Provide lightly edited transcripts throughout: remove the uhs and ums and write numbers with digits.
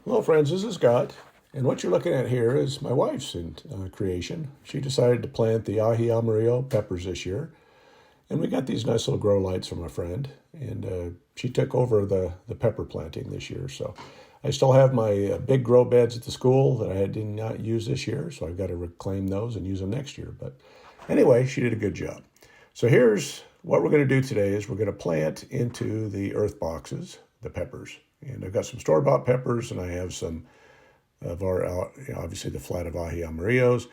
Hello friends, this is Scott, and what you're looking at here is my wife's creation. She decided to plant the Aji Amarillo peppers this year, and we got these nice little grow lights from a friend, and she took over the pepper planting this year. So I still have my big grow beds at the school that I did not use this year, so I've got to reclaim those and use them next year. But anyway, she did a good job. So here's what we're going to do today is we're going to plant into the earth boxes the peppers. And I've got some store-bought peppers, and I have some of our, obviously the flat of Aji Amarillos.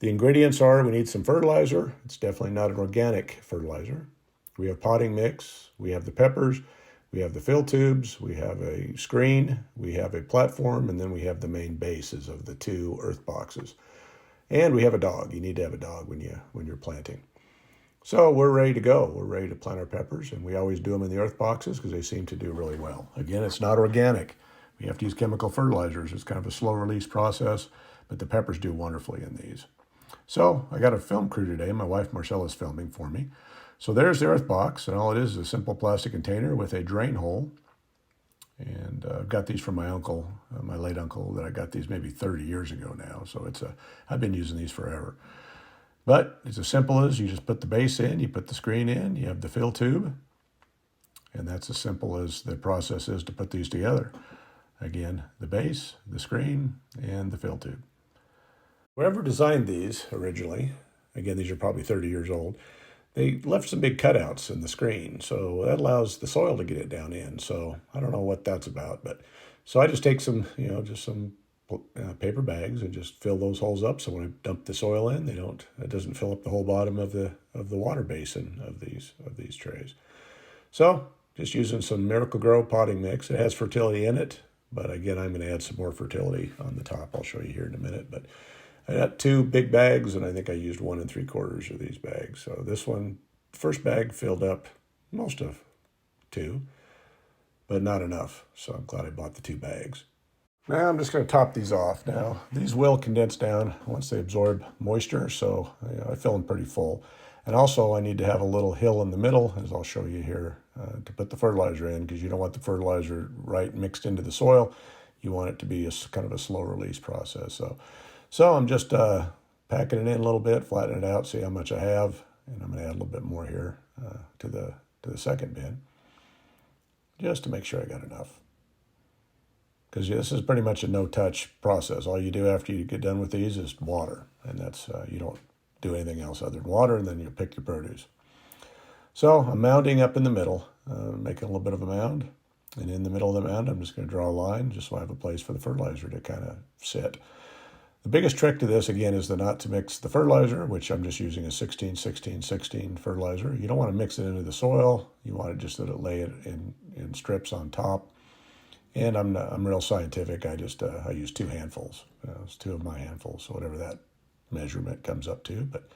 The ingredients are we need some fertilizer. It's definitely not an organic fertilizer. We have potting mix. We have the peppers. We have the fill tubes. We have a screen. We have a platform, and then we have the main bases of the two earth boxes. And we have a dog. You need to have a dog when you're planting. So we're ready to go. We're ready to plant our peppers, and we always do them in the earth boxes because they seem to do really well. Again, it's not organic. We have to use chemical fertilizers. It's kind of a slow release process, but the peppers do wonderfully in these. So I got a film crew today. My wife Marcella's filming for me. So there's the earth box, and all it is a simple plastic container with a drain hole. And I've got these from my uncle, my late uncle, that I got these maybe 30 years ago now. So I've been using these forever. But it's as simple as you just put the base in, you put the screen in, you have the fill tube, and that's as simple as the process is to put these together. Again, the base, the screen, and the fill tube. Whoever designed these originally, again, these are probably 30 years old, they left some big cutouts in the screen, so that allows the soil to get it down in. So I don't know what that's about, but so I just take some, just some paper bags and just fill those holes up. So when I dump the soil in, it doesn't fill up the whole bottom of the water basin of these trays. So just using some Miracle-Gro potting mix. It has fertility in it, but again, I'm going to add some more fertility on the top. I'll show you here in a minute. But I got two big bags, and I think I used 1 3/4 of these bags. So this one, first bag filled up most of 2, but not enough. So I'm glad I bought the 2 bags. Now I'm just going to top these off. Now these will condense down once they absorb moisture, so I fill them pretty full. And also I need to have a little hill in the middle, as I'll show you here, to put the fertilizer in, because you don't want the fertilizer right mixed into the soil. You want it to be kind of a slow release process. So I'm just packing it in a little bit, flattening it out, see how much I have, and I'm going to add a little bit more here to the second bin, just to make sure I got enough. Because this is pretty much a no-touch process. All you do after you get done with these is water, and that's you don't do anything else other than water, and then you pick your produce. So I'm mounding up in the middle, making a little bit of a mound, and in the middle of the mound, I'm just going to draw a line just so I have a place for the fertilizer to kind of sit. The biggest trick to this, again, is not to mix the fertilizer, which I'm just using a 16-16-16 fertilizer. You don't want to mix it into the soil. You want to just lay it in strips on top. And I'm real scientific. I use 2 handfuls. It's 2 of my handfuls, so whatever that measurement comes up to. But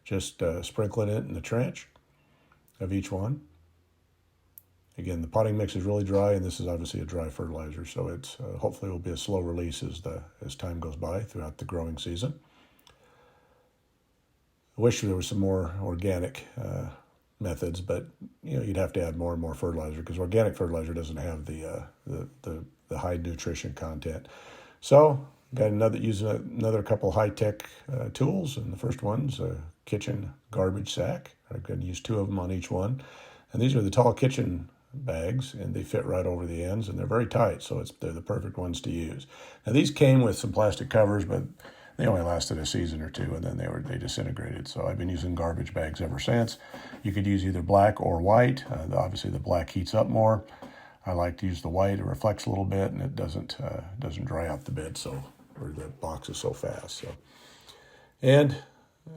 just sprinkling it in the trench of each one. Again, the potting mix is really dry, and this is obviously a dry fertilizer, so it's hopefully will be a slow release as time goes by throughout the growing season. I wish there was some more organic methods, but you'd have to add more and more fertilizer because organic fertilizer doesn't have the high nutrition content. So got using another couple high-tech tools, and the first one's a kitchen garbage sack. I'm going to use 2 of them on each one, and these are the tall kitchen bags, and they fit right over the ends, and they're very tight, so they're the perfect ones to use. Now these came with some plastic covers, but they only lasted a season or 2, and then they disintegrated. So I've been using garbage bags ever since. You could use either black or white. Obviously, the black heats up more. I like to use the white. It reflects a little bit, and it doesn't dry out the bed or the box is so fast. And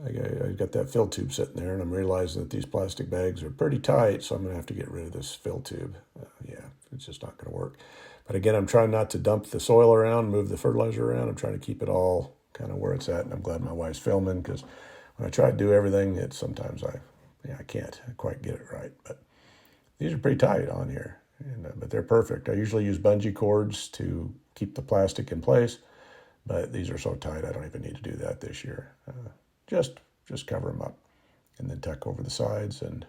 I got that fill tube sitting there, and I'm realizing that these plastic bags are pretty tight, so I'm going to have to get rid of this fill tube. It's just not going to work. But again, I'm trying not to dump the soil around, move the fertilizer around. I'm trying to keep it all kind of where it's at, and I'm glad my wife's filming because when I try to do everything, sometimes I can't quite get it right. But these are pretty tight on here, but they're perfect. I usually use bungee cords to keep the plastic in place, but these are so tight I don't even need to do that this year. Just cover them up and then tuck over the sides, and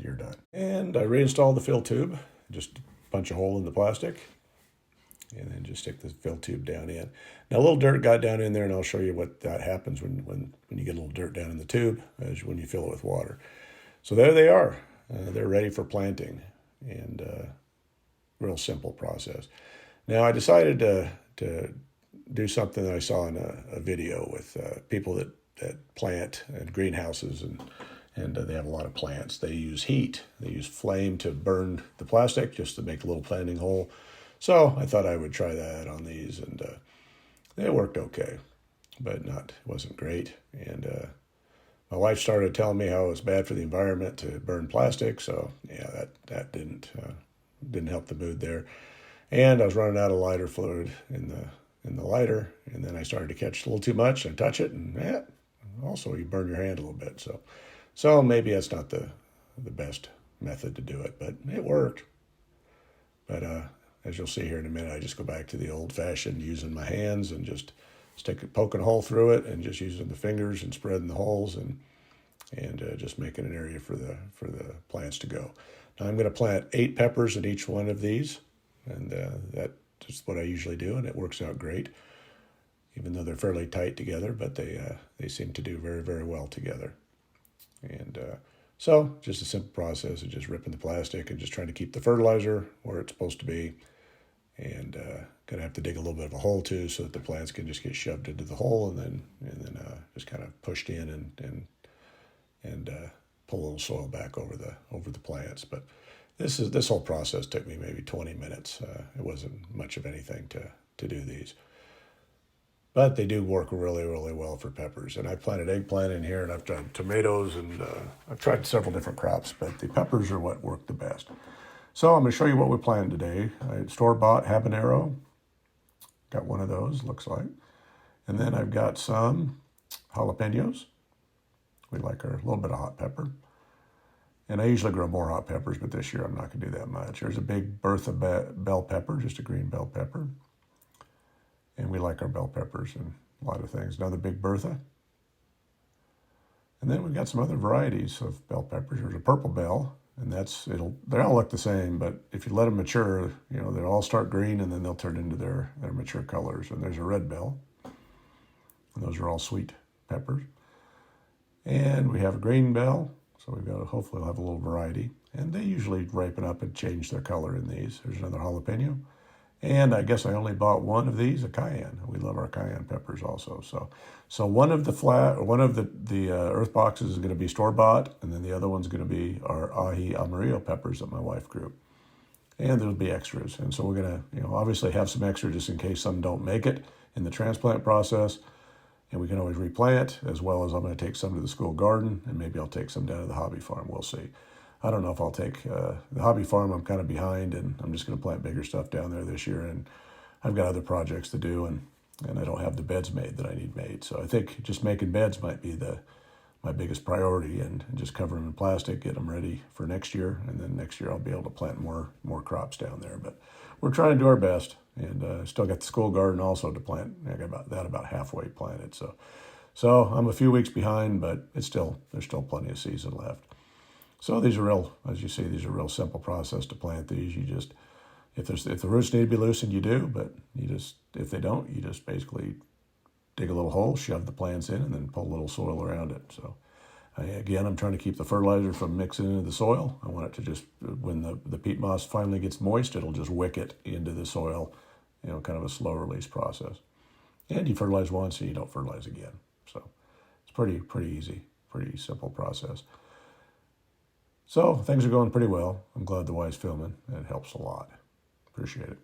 you're done. And I reinstalled the fill tube, just punch a hole in the plastic, and then just stick the fill tube down in. Now a little dirt got down in there, and I'll show you what that happens when you get a little dirt down in the tube when you fill it with water. So there they are. They're ready for planting, and real simple process. Now I decided to do something that I saw in a video with people that plant in greenhouses, and they have a lot of plants. They use heat. They use flame to burn the plastic just to make a little planting hole. So I thought I would try that on these, and it worked okay, but it wasn't great. And my wife started telling me how it was bad for the environment to burn plastic. So yeah, that didn't help the mood there. And I was running out of lighter fluid in the lighter, and then I started to catch a little too much. I touch it, and also you burn your hand a little bit. So maybe that's not the best method to do it, but it worked. But as you'll see here in a minute, I just go back to the old-fashioned using my hands and just poking a hole through it, and just using the fingers and spreading the holes, and just making an area for the plants to go. Now I'm going to plant 8 peppers in each one of these, and that's what I usually do, and it works out great, even though they're fairly tight together, but they seem to do very, very well together. And so just a simple process of just ripping the plastic and just trying to keep the fertilizer where it's supposed to be, and going to have to dig a little bit of a hole too, so that the plants can just get shoved into the hole, and then just kind of pushed in and pull a little soil back over the plants. But this whole process took me maybe 20 minutes. It wasn't much of anything to do these. But they do work really, really well for peppers. And I planted eggplant in here, and I've tried tomatoes, and I've tried several different crops, but the peppers are what work the best. So I'm going to show you what we planted today. I store-bought habanero. Got one of those, looks like. And then I've got some jalapenos. We like our little bit of hot pepper. And I usually grow more hot peppers, but this year I'm not going to do that much. There's a big Bertha bell pepper, just a green bell pepper. And we like our bell peppers and a lot of things. Another big Bertha. And then we've got some other varieties of bell peppers. There's a purple bell, and they all look the same, but if you let them mature, they'll all start green, and then they'll turn into their mature colors. And there's a red bell, and those are all sweet peppers. And we have a green bell, so hopefully we'll have a little variety. And they usually ripen up and change their color in these. There's another jalapeno. And I guess I only bought one of these, a cayenne. We love our cayenne peppers also. So one of the earth boxes is going to be store-bought, and then the other one's going to be our Aji Amarillo peppers that my wife grew. And there'll be extras. And so we're going to, obviously have some extra just in case some don't make it in the transplant process. And we can always replant, as well as I'm going to take some to the school garden, and maybe I'll take some down to the hobby farm. We'll see. I don't know if I'll take the hobby farm. I'm kind of behind, and I'm just going to plant bigger stuff down there this year. And I've got other projects to do, and I don't have the beds made that I need made. So I think just making beds might be my biggest priority, and just cover them in plastic, get them ready for next year. And then next year I'll be able to plant more crops down there. But we're trying to do our best, and still got the school garden also to plant. I got about halfway planted. So I'm a few weeks behind, but there's still plenty of season left. So these are as you see, these are real simple process to plant these. You just, if the roots need to be loosened, you do, but if they don't, you just basically dig a little hole, shove the plants in, and then pull a little soil around it. So again, I'm trying to keep the fertilizer from mixing into the soil. I want it to just, when the peat moss finally gets moist, it'll just wick it into the soil, kind of a slow release process. And you fertilize once and you don't fertilize again. So it's pretty easy, pretty simple process. So things are going pretty well. I'm glad the wife's filming. It helps a lot. Appreciate it.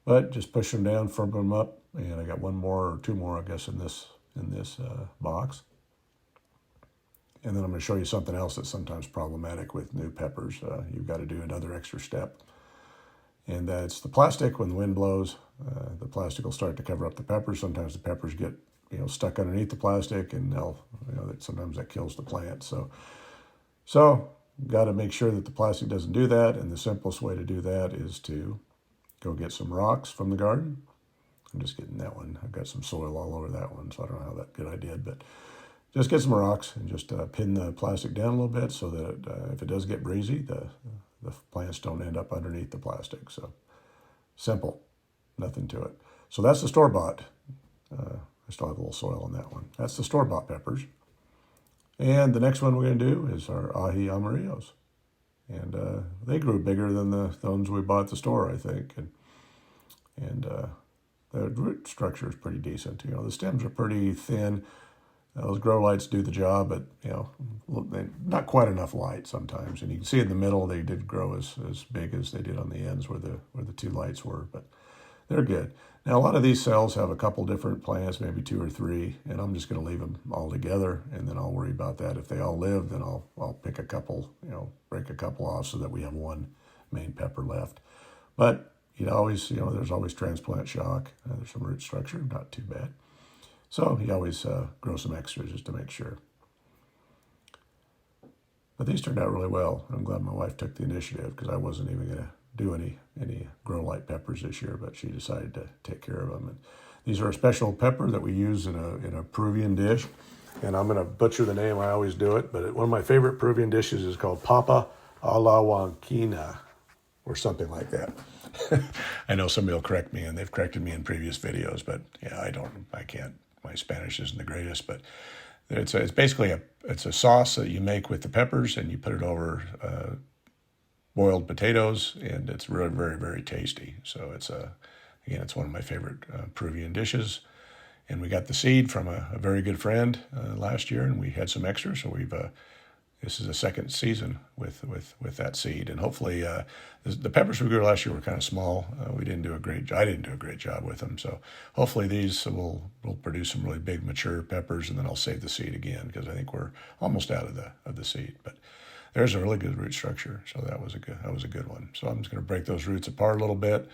But just push them down, firm them up, and I got one more or two more, I guess, in this box. And then I'm going to show you something else that's sometimes problematic with new peppers. You've got to do another extra step, and that's the plastic. When the wind blows, the plastic will start to cover up the peppers. Sometimes the peppers get stuck underneath the plastic, and sometimes that kills the plant. So got to make sure that the plastic doesn't do that, and the simplest way to do that is to go get some rocks from the garden. I'm just getting that one. I've got some soil all over that one, so I don't know how good I did, but just get some rocks and just pin the plastic down a little bit so that if it does get breezy, the the plants don't end up underneath the plastic. So simple, nothing to it. So that's the store-bought. I still have a little soil on that one. That's the store-bought peppers. And the next one we're going to do is our Aji Amarillos. And they grew bigger than the ones we bought at the store, I think. And the root structure is pretty decent. You know, the stems are pretty thin. Those grow lights do the job, but, you know, not quite enough light sometimes. And you can see in the middle, they did grow as big as they did on the ends where the two lights were, but they're good. Now, a lot of these cells have a couple different plants, maybe 2 or 3, and I'm just going to leave them all together, and then I'll worry about that. If they all live, then I'll pick a couple, you know, break a couple off so that we have one main pepper left. But you always, you know, there's always transplant shock. There's some root structure, not too bad. So you always grow some extras just to make sure. But these turned out really well. I'm glad my wife took the initiative because I wasn't even going to do any grow light peppers this year, but she decided to take care of them. And these are a special pepper that we use in a Peruvian dish. And I'm going to butcher the name. I always do it. But one of my favorite Peruvian dishes is called papa a la huanquina or something like that. I know somebody will correct me, and they've corrected me in previous videos, but yeah, I can't. My Spanish isn't the greatest, but it's basically it's a sauce that you make with the peppers, and you put it over boiled potatoes, and it's really very, very tasty. So it's one of my favorite Peruvian dishes. And we got the seed from a very good friend last year, and we had some extra, so this is the second season with that seed. And hopefully the peppers we grew last year were kind of small. I didn't do a great job with them. So hopefully these will produce some really big mature peppers, and then I'll save the seed again because I think we're almost out of the seed. But there's a really good root structure, so that was a good one. So I'm just going to break those roots apart a little bit,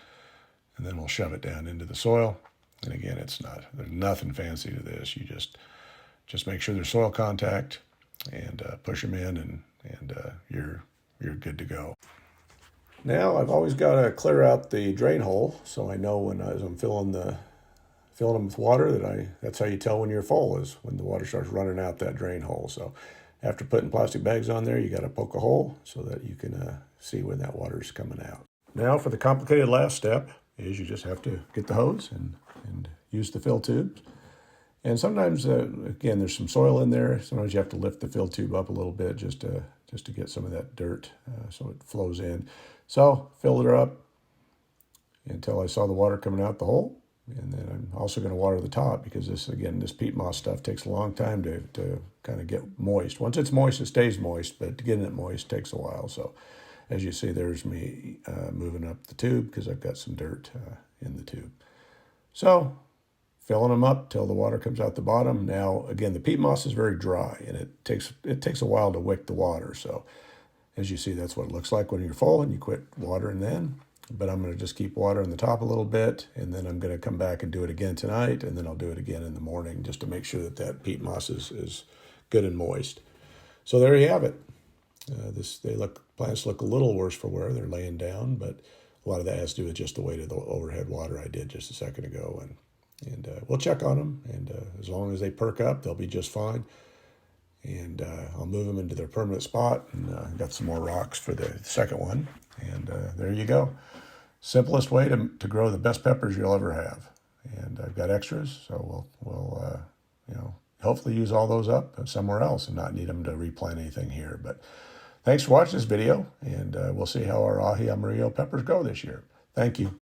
and then we'll shove it down into the soil. And again, there's nothing fancy to this. You just make sure there's soil contact, and push them in, and you're good to go. Now I've always got to clear out the drain hole, so I know as I'm filling them with water that's how you tell when you're full, is when the water starts running out that drain hole. So after putting plastic bags on there, you got to poke a hole so that you can see when that water is coming out. Now for the complicated last step is you just have to get the hose and use the fill tubes. And sometimes, again, there's some soil in there. Sometimes you have to lift the fill tube up a little bit just to get some of that dirt so it flows in. So filled her up until I saw the water coming out the hole. And then I'm also going to water the top because this peat moss stuff takes a long time to kind of get moist. Once it's moist, it stays moist, but getting it moist takes a while. So as you see, there's me moving up the tube because I've got some dirt in the tube. So filling them up till the water comes out the bottom. Now, again, the peat moss is very dry, and it takes a while to wick the water. So as you see, that's what it looks like when you're full, and you quit watering then. But I'm going to just keep watering the top a little bit, and then I'm going to come back and do it again tonight, and then I'll do it again in the morning just to make sure that peat moss is good and moist. So there you have it. Plants look a little worse for wear. They're laying down, but a lot of that has to do with just the weight of the overhead water I did just a second ago. And we'll check on them, and as long as they perk up, they'll be just fine. And I'll move them into their permanent spot, and got some more rocks for the second one. And there you go. Simplest way to grow the best peppers you'll ever have. And I've got extras, so we'll hopefully use all those up somewhere else and not need them to replant anything here. But thanks for watching this video, and we'll see how our Aji Amarillo peppers go this year. Thank you.